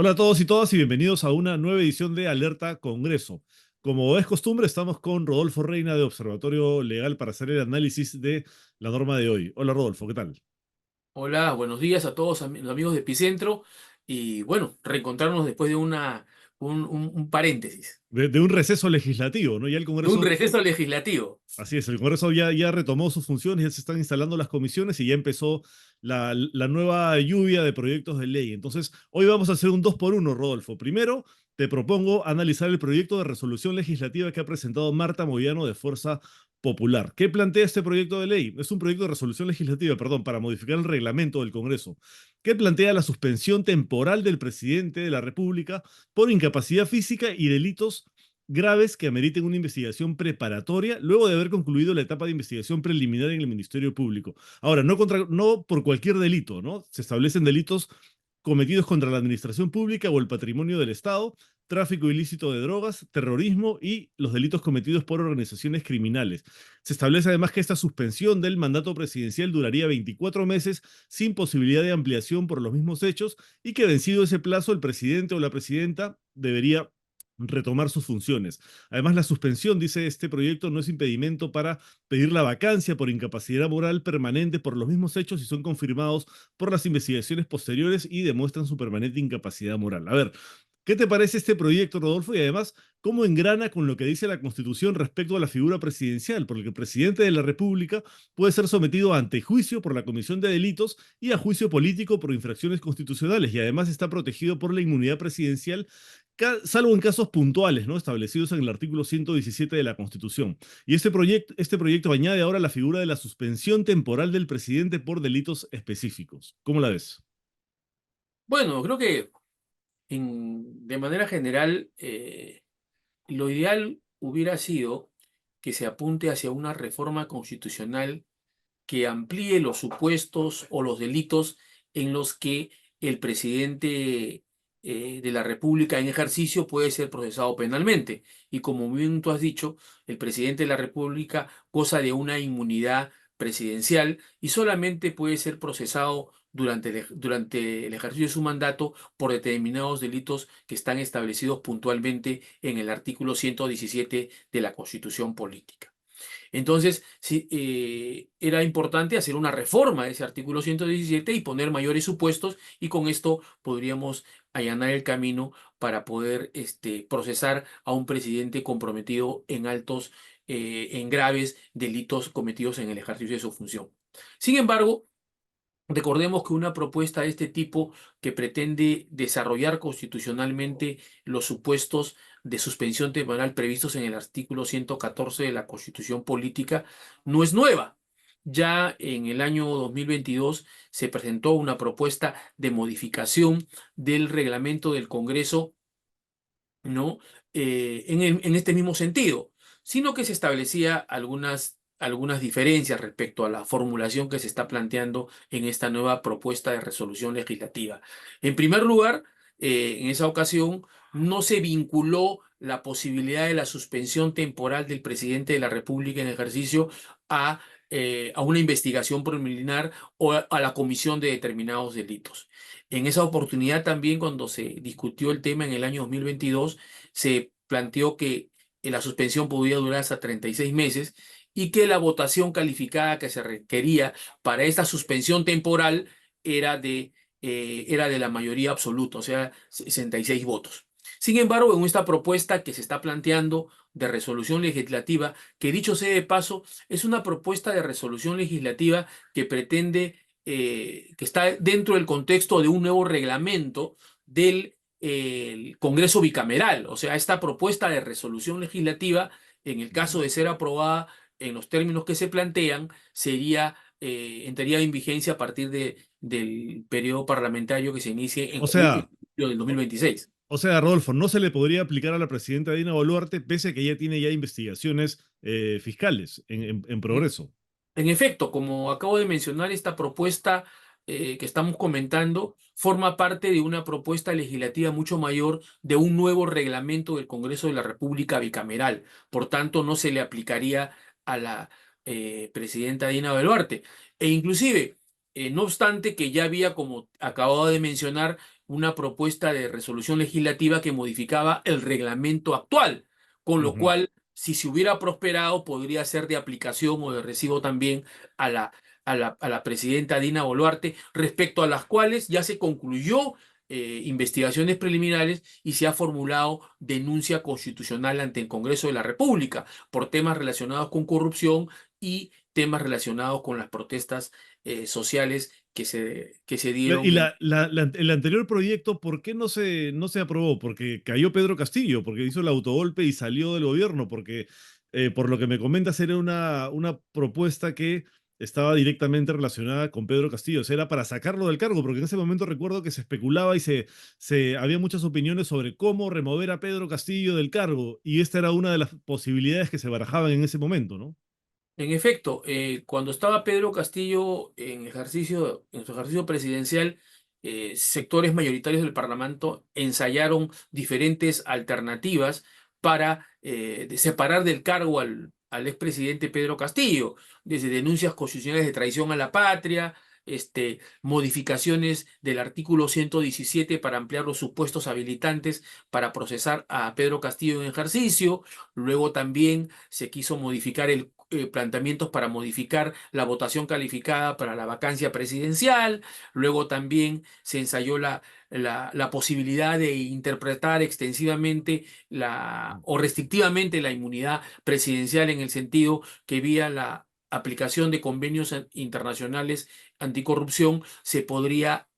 Hola a todos y todas y bienvenidos a una nueva edición de Alerta Congreso. Como es costumbre, estamos con Rodolfo Reina de Observatorio Legal para hacer el análisis de la norma de hoy. Hola Rodolfo, ¿qué tal? Hola, buenos días a todos los amigos de Epicentro y bueno, reencontrarnos después de un paréntesis, De un receso legislativo, ¿no? Ya el de un Congreso, receso legislativo. así es, el Congreso ya retomó sus funciones, ya se están instalando las comisiones y ya empezó la nueva lluvia de proyectos de ley. Entonces, hoy vamos a hacer un dos por uno, Rodolfo. Primero, te propongo analizar el proyecto de resolución legislativa que ha presentado Marta Moyano de Fuerza Popular. ¿Qué plantea este proyecto de ley? Es un proyecto de resolución legislativa, perdón, para modificar el reglamento del Congreso, que plantea la suspensión temporal del presidente de la República por incapacidad física y delitos graves que ameriten una investigación preparatoria luego de haber concluido la etapa de investigación preliminar en el Ministerio Público. Ahora, no por cualquier delito, ¿no? Se establecen delitos cometidos contra la administración pública o el patrimonio del Estado, tráfico ilícito de drogas, terrorismo y los delitos cometidos por organizaciones criminales. Se establece además que esta suspensión del mandato presidencial duraría 24 meses sin posibilidad de ampliación por los mismos hechos y que vencido ese plazo el presidente o la presidenta debería retomar sus funciones. Además, la suspensión, dice este proyecto, no es impedimento para pedir la vacancia por incapacidad moral permanente por los mismos hechos si son confirmados por las investigaciones posteriores y demuestran su permanente incapacidad moral. A ver, ¿qué te parece este proyecto, Rodolfo? Y además, ¿cómo engrana con lo que dice la Constitución respecto a la figura presidencial? Porque el presidente de la República puede ser sometido a antejuicio por la comisión de delitos y a juicio político por infracciones constitucionales y además está protegido por la inmunidad presidencial salvo en casos puntuales, ¿no? Establecidos en el artículo 117 de la Constitución. Y este proyecto añade ahora la figura de la suspensión temporal del presidente por delitos específicos. ¿Cómo la ves? Bueno, creo que de manera general lo ideal hubiera sido que se apunte hacia una reforma constitucional que amplíe los supuestos o los delitos en los que el presidente de la República en ejercicio puede ser procesado penalmente. Y como bien tú has dicho, el presidente de la República goza de una inmunidad presidencial y solamente puede ser procesado durante el ejercicio de su mandato por determinados delitos que están establecidos puntualmente en el artículo 117 de la Constitución Política. Entonces, sí, era importante hacer una reforma de ese artículo 117 y poner mayores supuestos y con esto podríamos allanar el camino para poder procesar a un presidente comprometido en graves delitos cometidos en el ejercicio de su función. Sin embargo, recordemos que una propuesta de este tipo que pretende desarrollar constitucionalmente los supuestos de suspensión temporal previstos en el artículo 114 de la Constitución Política no es nueva. Ya en el año 2022 se presentó una propuesta de modificación del reglamento del Congreso, ¿no? En este mismo sentido, sino que se establecía algunas diferencias respecto a la formulación que se está planteando en esta nueva propuesta de resolución legislativa. En primer lugar, en esa ocasión no se vinculó la posibilidad de la suspensión temporal del presidente de la República en ejercicio a una investigación preliminar o a la comisión de determinados delitos. En esa oportunidad también, cuando se discutió el tema en el año 2022, se planteó que la suspensión podía durar hasta 36 meses y que la votación calificada que se requería para esta suspensión temporal era de la mayoría absoluta, o sea, 66 votos. Sin embargo, en esta propuesta que se está planteando de resolución legislativa, que dicho sea de paso, es una propuesta de resolución legislativa que pretende, que está dentro del contexto de un nuevo reglamento del el Congreso bicameral. O sea, esta propuesta de resolución legislativa, en el caso de ser aprobada en los términos que se plantean, entraría en vigencia a partir del periodo parlamentario que se inicie O en sea, julio del 2026. Rodolfo, no se le podría aplicar a la presidenta Dina Boluarte pese a que ella tiene ya investigaciones fiscales en progreso. En efecto, como acabo de mencionar, esta propuesta que estamos comentando forma parte de una propuesta legislativa mucho mayor de un nuevo reglamento del Congreso de la República bicameral. Por tanto, no se le aplicaría a la presidenta Dina Boluarte. E inclusive, No obstante que ya había, como acababa de mencionar, una propuesta de resolución legislativa que modificaba el reglamento actual, con lo Ujú. cual, si se hubiera prosperado, podría ser de aplicación o de recibo también a la presidenta Dina Boluarte, respecto a las cuales ya se concluyó investigaciones preliminares y se ha formulado denuncia constitucional ante el Congreso de la República por temas relacionados con corrupción y temas relacionados con las protestas sociales que se Y dieron en... el anterior proyecto, ¿por qué no se aprobó? Porque cayó Pedro Castillo, porque hizo el autogolpe y salió del gobierno, porque por lo que me comentas era una propuesta que estaba directamente relacionada con Pedro Castillo, o sea, era para sacarlo del cargo, porque en ese momento recuerdo que se especulaba y había muchas opiniones sobre cómo remover a Pedro Castillo del cargo, y esta era una de las posibilidades que se barajaban en ese momento, ¿no? En efecto, cuando estaba Pedro Castillo en su ejercicio presidencial, sectores mayoritarios del Parlamento ensayaron diferentes alternativas para separar del cargo al expresidente Pedro Castillo, desde denuncias constitucionales de traición a la patria, modificaciones del artículo 117 para ampliar los supuestos habilitantes para procesar a Pedro Castillo en ejercicio. Luego también se quiso modificar planteamientos para modificar la votación calificada para la vacancia presidencial. Luego también se ensayó la posibilidad de interpretar extensivamente o restrictivamente la inmunidad presidencial, en el sentido que vía la aplicación de convenios internacionales anticorrupción se podría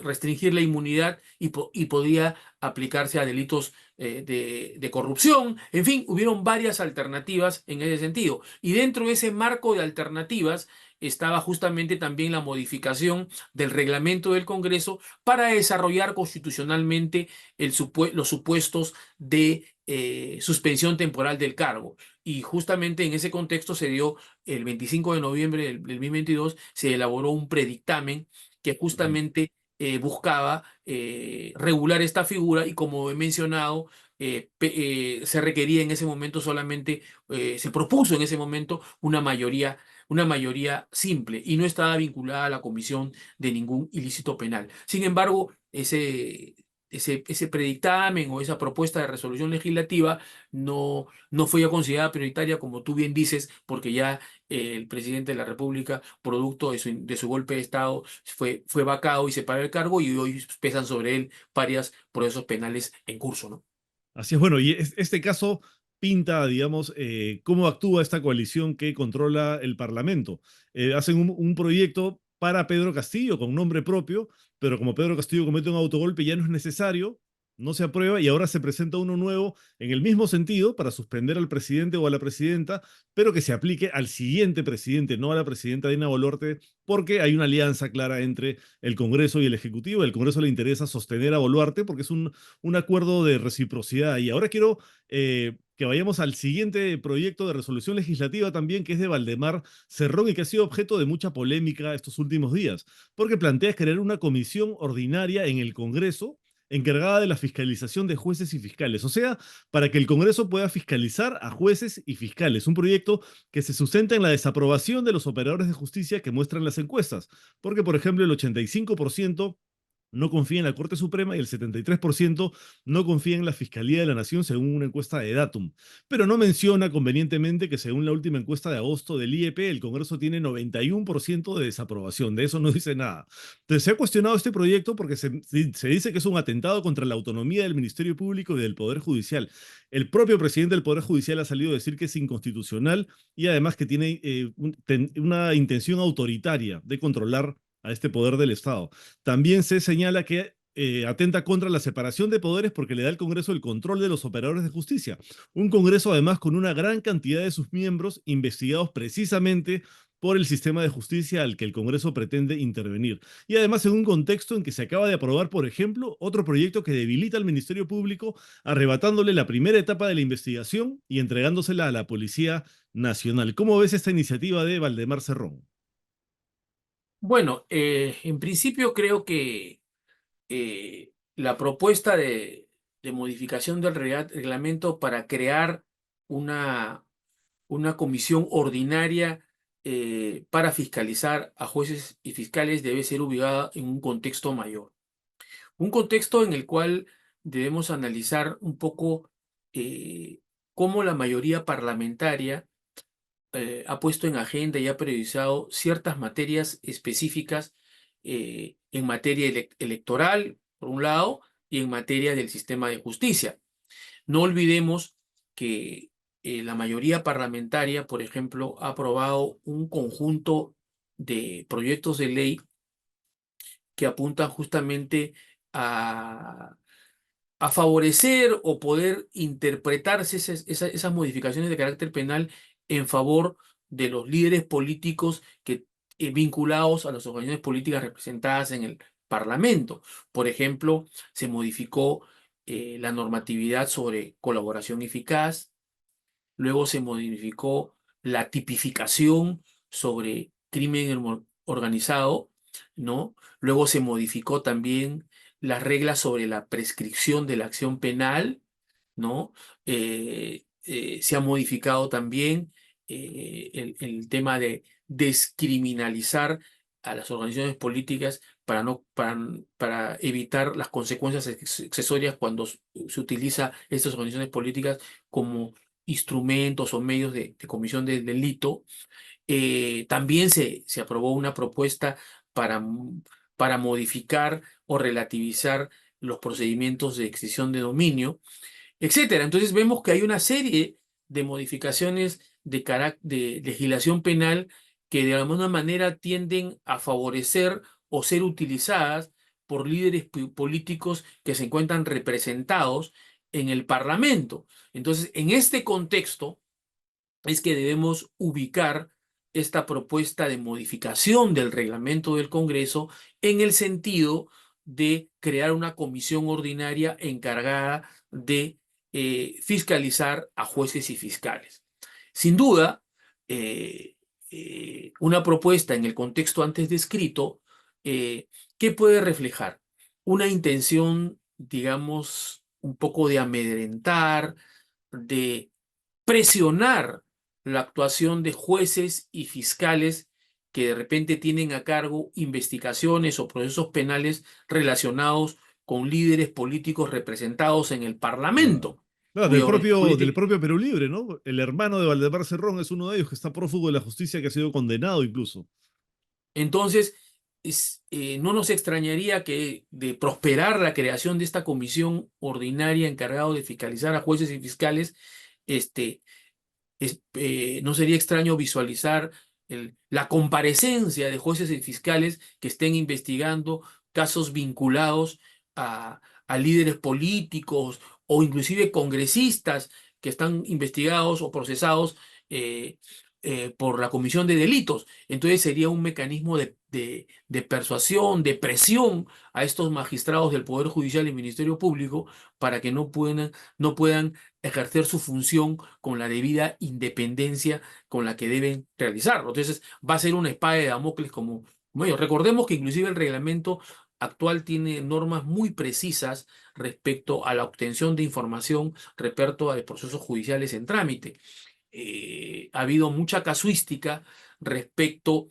restringir la inmunidad y podría aplicarse a delitos de corrupción. En fin, hubieron varias alternativas en ese sentido. Y dentro de ese marco de alternativas estaba justamente también la modificación del reglamento del Congreso para desarrollar constitucionalmente los supuestos de suspensión temporal del cargo. Y justamente en ese contexto se dio el 25 de noviembre del 2022, se elaboró un predictamen que Ujú. justamente buscaba regular esta figura, y como he mencionado, se requería en ese momento solamente, se propuso en ese momento una mayoría simple y no estaba vinculada a la comisión de ningún ilícito penal. Sin embargo, ese predictamen o esa propuesta de resolución legislativa no fue ya considerada prioritaria, como tú bien dices, porque ya el presidente de la República, producto de su golpe de Estado, fue vacado y se paró el cargo, y hoy pesan sobre él varios procesos penales en curso, ¿no? Así es, bueno, y este caso pinta, digamos, cómo actúa esta coalición que controla el Parlamento. Hacen un proyecto para Pedro Castillo con nombre propio, pero como Pedro Castillo comete un autogolpe ya no es necesario, no se aprueba y ahora se presenta uno nuevo en el mismo sentido para suspender al presidente o a la presidenta, pero que se aplique al siguiente presidente, no a la presidenta Dina Boluarte, porque hay una alianza clara entre el Congreso y el Ejecutivo. El Congreso le interesa sostener a Boluarte porque es un acuerdo de reciprocidad. Y ahora quiero que vayamos al siguiente proyecto de resolución legislativa también, que es de Valdemar Cerrón y que ha sido objeto de mucha polémica estos últimos días, porque plantea crear una comisión ordinaria en el Congreso encargada de la fiscalización de jueces y fiscales, o sea, para que el Congreso pueda fiscalizar a jueces y fiscales, un proyecto que se sustenta en la desaprobación de los operadores de justicia que muestran las encuestas, porque por ejemplo el 85% no confía en la Corte Suprema y el 73% no confía en la Fiscalía de la Nación según una encuesta de Datum. Pero no menciona convenientemente que según la última encuesta de agosto del IEP, el Congreso tiene 91% de desaprobación. De eso no dice nada. Entonces se ha cuestionado este proyecto porque se dice que es un atentado contra la autonomía del Ministerio Público y del Poder Judicial. El propio presidente del Poder Judicial ha salido a decir que es inconstitucional y además que tiene una intención autoritaria de controlar a este poder del Estado. También se señala que atenta contra la separación de poderes porque le da al Congreso el control de los operadores de justicia. Un Congreso además con una gran cantidad de sus miembros investigados precisamente por el sistema de justicia al que el Congreso pretende intervenir. Y además en un contexto en que se acaba de aprobar, por ejemplo, otro proyecto que debilita al Ministerio Público, arrebatándole la primera etapa de la investigación y entregándosela a la Policía Nacional. ¿Cómo ves esta iniciativa de Valdemar Cerrón? Bueno, en principio creo que la propuesta de modificación del reglamento para crear una, una comisión ordinaria para fiscalizar a jueces y fiscales debe ser ubicada en un contexto mayor. Un contexto en el cual debemos analizar un poco cómo la mayoría parlamentaria ha puesto en agenda y ha priorizado ciertas materias específicas en materia electoral, por un lado, y en materia del sistema de justicia. No olvidemos que la mayoría parlamentaria, por ejemplo, ha aprobado un conjunto de proyectos de ley que apuntan justamente a, a favorecer o poder interpretarse esas modificaciones de carácter penal en favor de los líderes políticos que, vinculados a las organizaciones políticas representadas en el Parlamento. Por ejemplo, se modificó la normatividad sobre colaboración eficaz. Luego se modificó la tipificación sobre crimen organizado, ¿no? Luego se modificó también las reglas sobre la prescripción de la acción penal, ¿no? Se ha modificado también el tema de descriminalizar a las organizaciones políticas para, no, para evitar las consecuencias accesorias cuando se utiliza estas organizaciones políticas como instrumentos o medios de comisión de delito. También se aprobó una propuesta para, para modificar o relativizar los procedimientos de extinción de dominio, etcétera. Entonces vemos que hay una serie de modificaciones de legislación penal que de alguna manera tienden a favorecer o ser utilizadas por líderes políticos que se encuentran representados en el Parlamento. Entonces, en este contexto es que debemos ubicar esta propuesta de modificación del reglamento del Congreso en el sentido de crear una comisión ordinaria encargada de fiscalizar a jueces y fiscales. Sin duda, eh, una propuesta en el contexto antes descrito, ¿qué puede reflejar? Una intención, digamos, un poco de amedrentar, de presionar la actuación de jueces y fiscales que de repente tienen a cargo investigaciones o procesos penales relacionados con líderes políticos representados en el Claro. Parlamento, Claro, cuya del propio Perú Libre, ¿no? El hermano de Valdemar Cerrón es uno de ellos que está prófugo de la justicia, que ha sido condenado incluso. entonces no nos extrañaría que de prosperar la creación de esta comisión ordinaria encargada de fiscalizar a jueces y fiscales, este, no sería extraño visualizar la comparecencia de jueces y fiscales que estén investigando casos vinculados a líderes políticos o inclusive congresistas que están investigados o procesados eh, por la comisión de delitos. Entonces sería un mecanismo de persuasión, de presión a estos magistrados del Poder Judicial y Ministerio Público para que no puedan ejercer su función con la debida independencia con la que deben realizarlo. Entonces, va a ser una espada de Damocles como ellos. Recordemos que inclusive el reglamento actual tiene normas muy precisas respecto a la obtención de información respecto a procesos judiciales en trámite. Ha habido mucha casuística respecto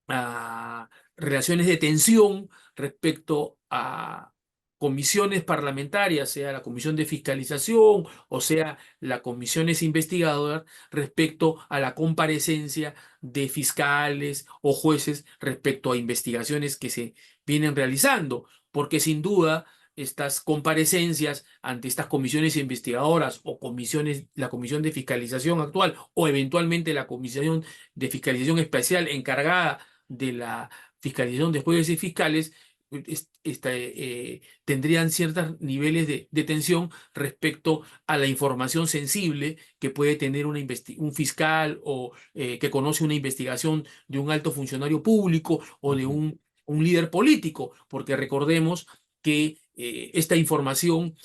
a relaciones de tensión, respecto a comisiones parlamentarias, sea la comisión de fiscalización o sea las comisiones investigadoras, respecto a la comparecencia de fiscales o jueces respecto a investigaciones que se vienen realizando, porque sin duda estas comparecencias ante estas comisiones investigadoras o comisiones, la comisión de fiscalización actual o eventualmente la comisión de fiscalización especial encargada de la fiscalización de jueces y fiscales, tendrían ciertos niveles de tensión respecto a la información sensible que puede tener un fiscal o que conoce una investigación de un alto funcionario público o de Ujú. un líder político, porque recordemos que esta información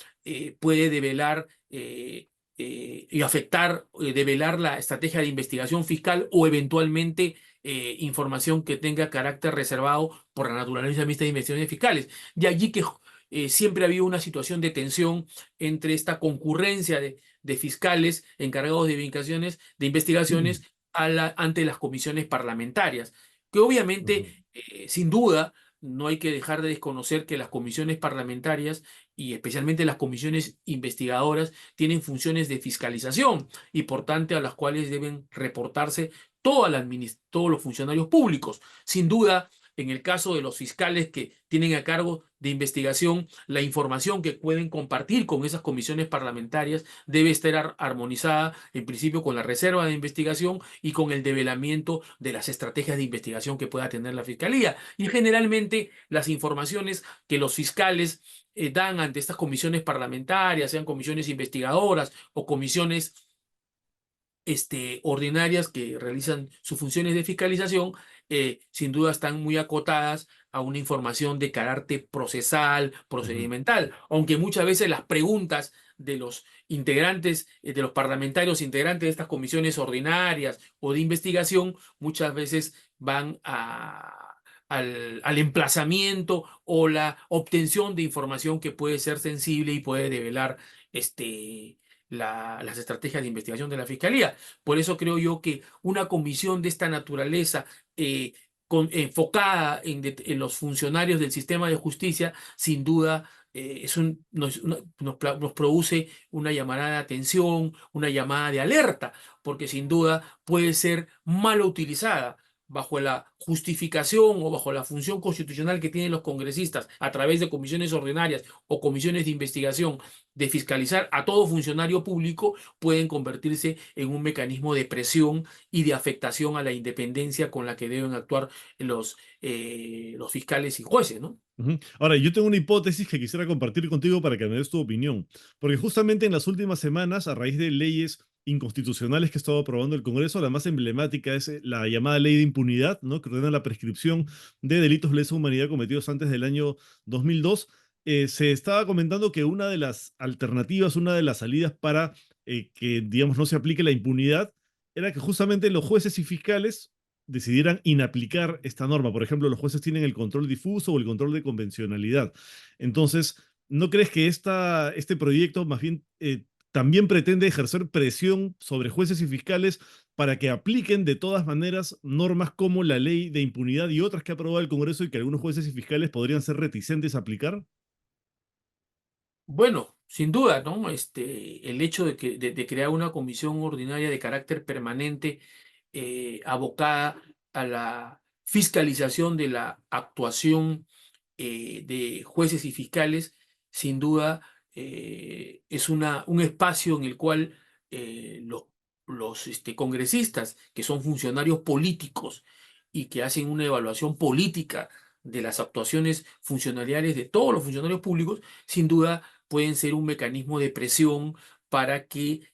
puede develar y afectar, develar la estrategia de investigación fiscal o eventualmente información que tenga carácter reservado por la naturaleza mixta de investigaciones fiscales. De allí que siempre ha habido una situación de tensión entre esta concurrencia de fiscales encargados de investigaciones ante las comisiones parlamentarias, que Ujú, obviamente, sin duda, no hay que dejar de desconocer que las comisiones parlamentarias y especialmente las comisiones investigadoras tienen funciones de fiscalización y por tanto a las cuales deben reportarse todos los funcionarios públicos. Sin duda, en el caso de los fiscales que tienen a cargo de investigación, la información que pueden compartir con esas comisiones parlamentarias debe estar armonizada en principio con la reserva de investigación y con el develamiento de las estrategias de investigación que pueda tener la Fiscalía. Y generalmente las informaciones que los fiscales dan ante estas comisiones parlamentarias, sean comisiones investigadoras o comisiones ordinarias que realizan sus funciones de fiscalización, sin duda están muy acotadas a una información de carácter procesal, ujú. procedimental, aunque muchas veces las preguntas de los integrantes, de los parlamentarios integrantes de estas comisiones ordinarias o de investigación, muchas veces van al emplazamiento o la obtención de información que puede ser sensible y puede develar las estrategias de investigación de la Fiscalía. Por eso creo yo que una comisión de esta naturaleza, enfocada en los funcionarios del sistema de justicia, sin duda nos produce una llamada de atención, una llamada de alerta, porque sin duda puede ser mal utilizada bajo la justificación o bajo la función constitucional que tienen los congresistas a través de comisiones ordinarias o comisiones de investigación de fiscalizar a todo funcionario público, pueden convertirse en un mecanismo de presión y de afectación a la independencia con la que deben actuar los fiscales y jueces, ¿no? Ujú. Ahora, yo tengo una hipótesis que quisiera compartir contigo para que me des tu opinión, porque justamente en las últimas semanas, a raíz de leyes inconstitucionales que ha estado aprobando el Congreso, la más emblemática es la llamada ley de impunidad, ¿no? Que ordena la prescripción de delitos de lesa humanidad cometidos antes del año 2002. Se estaba comentando que una de las alternativas, una de las salidas para que, digamos, no se aplique la impunidad, era que justamente los jueces y fiscales decidieran inaplicar esta norma. Por ejemplo, los jueces tienen el control difuso o el control de convencionalidad. Entonces, ¿no crees que este proyecto más bien también pretende ejercer presión sobre jueces y fiscales para que apliquen de todas maneras normas como la ley de impunidad y otras que ha aprobado el Congreso y que algunos jueces y fiscales podrían ser reticentes a aplicar? Bueno, sin duda, ¿no? El hecho de crear una comisión ordinaria de carácter permanente, abocada a la fiscalización de la actuación de jueces y fiscales, sin duda es un espacio en el cual los congresistas, que son funcionarios políticos y que hacen una evaluación política de las actuaciones funcionariales de todos los funcionarios públicos, sin duda pueden ser un mecanismo de presión para que,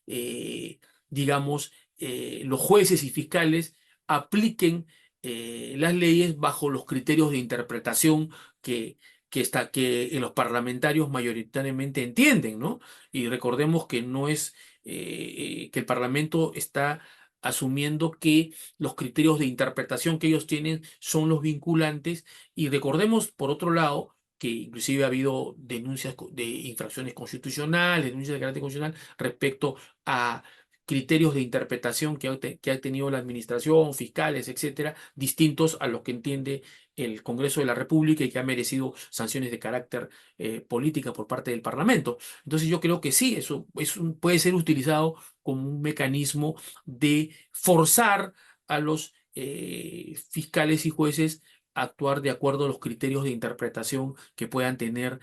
digamos, los jueces y fiscales apliquen las leyes bajo los criterios de interpretación que, que los parlamentarios mayoritariamente entienden, ¿no? Y recordemos que no es que el Parlamento está asumiendo que los criterios de interpretación que ellos tienen son los vinculantes y recordemos, por otro lado, que inclusive ha habido denuncias de infracciones constitucionales, denuncias de carácter constitucional respecto a criterios de interpretación que ha tenido la administración, fiscales, etcétera, distintos a los que entiende el Congreso de la República y que ha merecido sanciones de carácter política por parte del Parlamento. Entonces yo creo que sí, eso puede ser utilizado como un mecanismo de forzar a los fiscales y jueces a actuar de acuerdo a los criterios de interpretación que puedan tener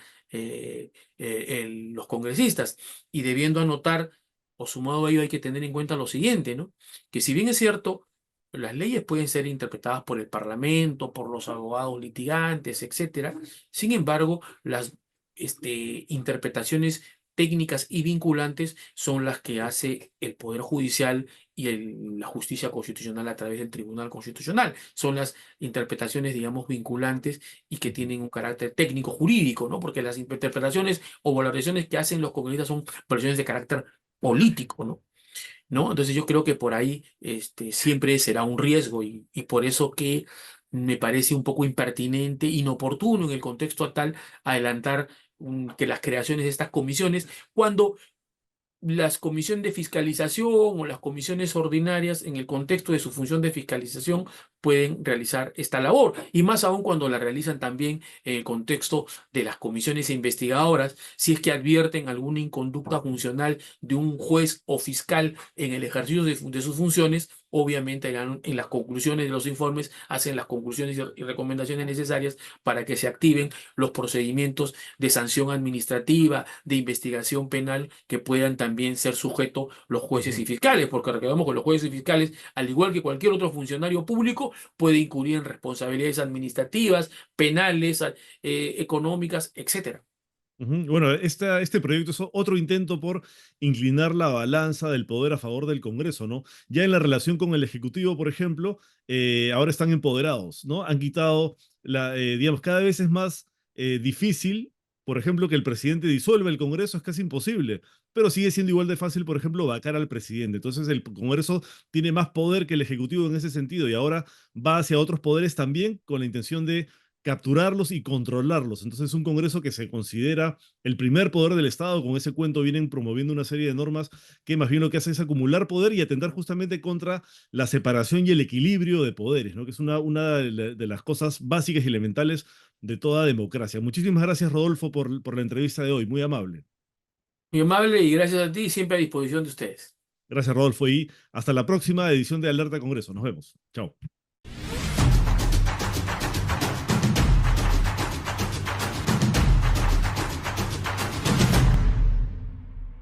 los congresistas. Y debiendo anotar, o sumado a ello, hay que tener en cuenta lo siguiente, ¿no? Que si bien es cierto, las leyes pueden ser interpretadas por el Parlamento, por los abogados litigantes, etcétera. Sin embargo, las interpretaciones técnicas y vinculantes son las que hace el Poder Judicial y la justicia constitucional a través del Tribunal Constitucional. Son las interpretaciones, digamos, vinculantes y que Ujú. tienen un carácter técnico jurídico, ¿no? Porque las interpretaciones o valoraciones que hacen los congresistas son valoraciones de carácter político, ¿no? ¿No? Entonces yo creo que por ahí siempre será un riesgo y por eso que me parece un poco impertinente, inoportuno en el contexto actual adelantar que las creaciones de estas comisiones, cuando las comisiones de fiscalización o las comisiones ordinarias, en el contexto de su función de fiscalización, pueden realizar esta labor. Y más aún cuando la realizan también en el contexto de las comisiones investigadoras, si es que advierten alguna inconducta funcional de un juez o fiscal en el ejercicio de sus funciones. Obviamente en las conclusiones de los informes hacen las conclusiones y recomendaciones necesarias para que se activen los procedimientos de sanción administrativa, de investigación penal, que puedan también ser sujetos los jueces y Ujú. fiscales, porque recordemos que los jueces y fiscales, al igual que cualquier otro funcionario público, puede incurrir en responsabilidades administrativas, penales, económicas, etcétera. Ujú. Bueno, este proyecto es otro intento por inclinar la balanza del poder a favor del Congreso, ¿no? Ya en la relación con el Ejecutivo, por ejemplo, ahora están empoderados, ¿no? Han quitado, digamos, cada vez es más difícil, por ejemplo, que el presidente disuelva el Congreso, es casi imposible, pero sigue siendo igual de fácil, por ejemplo, vacar al presidente. Entonces el Congreso tiene más poder que el Ejecutivo en ese sentido y ahora va hacia otros poderes también con la intención de capturarlos y controlarlos. Entonces, un Congreso que se considera el primer poder del Estado, con ese cuento vienen promoviendo una serie de normas que más bien lo que hace es acumular poder y atentar justamente contra la separación y el equilibrio de poderes, ¿no? Que es una de las cosas básicas y elementales de toda democracia. Muchísimas gracias, Rodolfo, por la entrevista de hoy. Muy amable. Muy amable y gracias a ti, siempre a disposición de ustedes. Gracias, Rodolfo, y hasta la próxima edición de Alerta Congreso. Nos vemos. Chao.